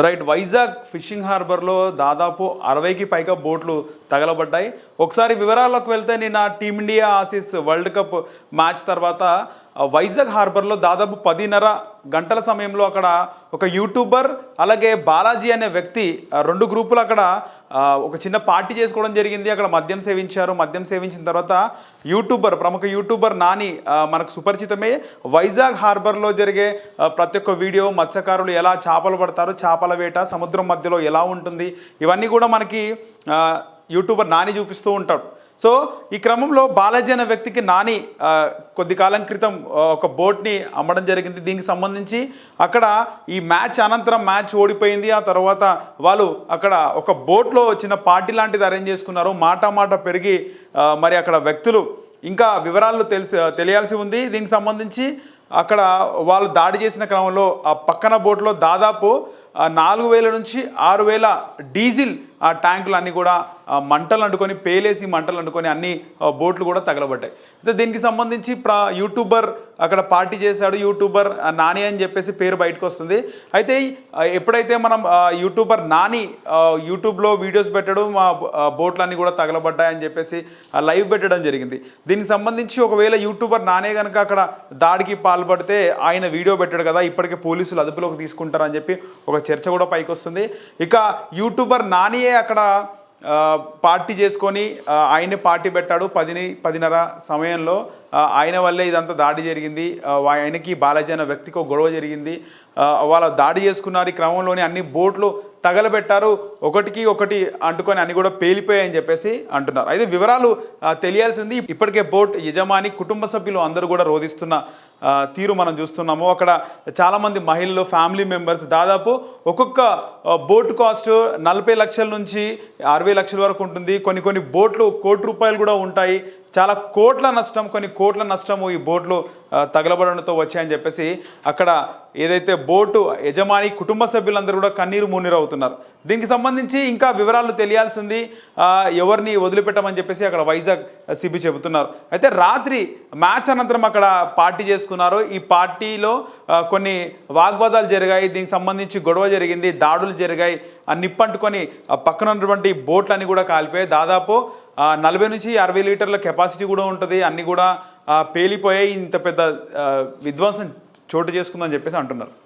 Right. Vizag fishing హార్బర్లో దాదాపు 60కి పైగా బోట్లు తగలబడ్డాయి. ఒకసారి వివరాల్లోకి వెళ్తే నిన్న team India Aussies world cup match తర్వాత వైజాగ్ హార్బర్లో దాదాపు 10:30 గంటల సమయంలో అక్కడ ఒక యూట్యూబర్ అలాగే బాలాజీ అనే వ్యక్తి రెండు గ్రూపులు అక్కడ ఒక చిన్న పార్టీ చేసుకోవడం జరిగింది. అక్కడ మద్యం సేవించారు. మద్యం సేవించిన తర్వాత ప్రముఖ యూట్యూబర్ నాని మనకు సుపరిచితమే. వైజాగ్ హార్బర్లో జరిగే ప్రతి ఒక్క వీడియో, మత్స్యకారులు ఎలా చేపలు పడతారు, చేపల వేట, సముద్రం మధ్యలో ఎలా ఉంటుంది, ఇవన్నీ కూడా మనకి యూట్యూబర్ నాని చూపిస్తూ ఉంటాడు. సో ఈ క్రమంలో బాలాజీ అనే వ్యక్తికి నాని కొద్ది కాలం క్రితం ఒక బోట్ని అమ్మడం జరిగింది. దీనికి సంబంధించి అక్కడ ఈ మ్యాచ్ అనంతరం మ్యాచ్ ఓడిపోయింది. ఆ తర్వాత వాళ్ళు అక్కడ ఒక బోట్లో చిన్న పార్టీ లాంటిది అరేంజ్ చేసుకున్నారు. మాట పెరిగి మరి అక్కడ వ్యక్తులు ఇంకా వివరాలు తెలియాల్సి ఉంది. దీనికి సంబంధించి అక్కడ వాళ్ళు దాడి చేసిన క్రమంలో ఆ పక్కన బోట్లో దాదాపు 4,000 నుంచి 6,000 డీజిల్ ట్యాంకులు అన్నీ కూడా మంటలు అంటుకొని, పేలేసి మంటలు అంటుకొని అన్ని బోట్లు కూడా తగలబడ్డాయి. అయితే దీనికి సంబంధించి యూట్యూబర్ అక్కడ పార్టీ చేశాడు, యూట్యూబర్ నాని అని చెప్పేసి పేరు బయటకు వస్తుంది. అయితే ఎప్పుడైతే మనం యూట్యూబర్ నాని యూట్యూబ్లో వీడియోస్ పెట్టడం, మా బోట్లన్నీ కూడా తగలబడ్డాయని చెప్పేసి లైవ్ పెట్టడం జరిగింది. దీనికి సంబంధించి ఒకవేళ యూట్యూబర్ నానే కనుక అక్కడ దాడికి పాల్పడితే ఆయన వీడియో పెట్టాడు కదా, ఇప్పటికే పోలీసులు అదుపులోకి తీసుకుంటారని చెప్పి ఒక చర్చ కూడా పైకి వస్తుంది. ఇక యూట్యూబర్ నానియే అక్కడ పార్టీ చేసుకొని ఆయనే పార్టీ పెట్టాడు. 10:30 సమయంలో ఆయన వల్లే ఇదంతా దాడి జరిగింది. ఆయనకి బాలాజీ అనే వ్యక్తికి ఒక గొడవ జరిగింది. వాళ్ళ దాడి చేసుకున్నారు. ఈ క్రమంలోనే అన్ని బోట్లు తగలబెట్టారు. ఒకటికి ఒకటి అంటుకొని అన్ని కూడా పేలిపోయాయని చెప్పేసి అంటున్నారు. అయితే వివరాలు తెలియాల్సింది. ఇప్పటికే బోట్ యజమాని, కుటుంబ సభ్యులు అందరూ కూడా రోధిస్తున్న తీరు మనం చూస్తున్నాము. అక్కడ చాలామంది మహిళలు, ఫ్యామిలీ మెంబర్స్, దాదాపు ఒక్కొక్క బోట్ కాస్ట్ 40 లక్షల నుంచి 60 లక్షల వరకు ఉంటుంది. కొన్ని బోట్లు ₹1,00,00,000 కూడా ఉంటాయి. చాలా కోట్ల నష్టం, కొన్ని కోట్ల నష్టము ఈ బోట్లు తగలబడడంతో వచ్చాయని చెప్పేసి అక్కడ ఏదైతే బోటు యజమాని, కుటుంబ సభ్యులందరూ కూడా కన్నీరు మున్నీరు అవుతున్నారు. దీనికి సంబంధించి ఇంకా వివరాలు తెలియాల్సింది. ఎవరిని వదిలిపెట్టమని చెప్పేసి అక్కడ వైజాగ్ సిబి చెబుతున్నారు. అయితే రాత్రి మ్యాచ్ అనంతరం అక్కడ పార్టీ చేసుకున్నారు. ఈ పార్టీలో కొన్ని వాగ్వాదాలు జరిగాయి. దీనికి సంబంధించి గొడవ జరిగింది, దాడులు జరిగాయి. నిప్పంటుకొని పక్కన ఉన్నటువంటి బోట్లన్నీ కూడా కాలిపోయాయి. దాదాపు 40 నుంచి 60 లీటర్ల కెపాసిటీ కూడా ఉంటుంది. అన్నీ కూడా పేలిపోయాయి. ఇంత పెద్ద విధ్వంసం చోటు చేసుకుందని చెప్పేసి అంటున్నారు.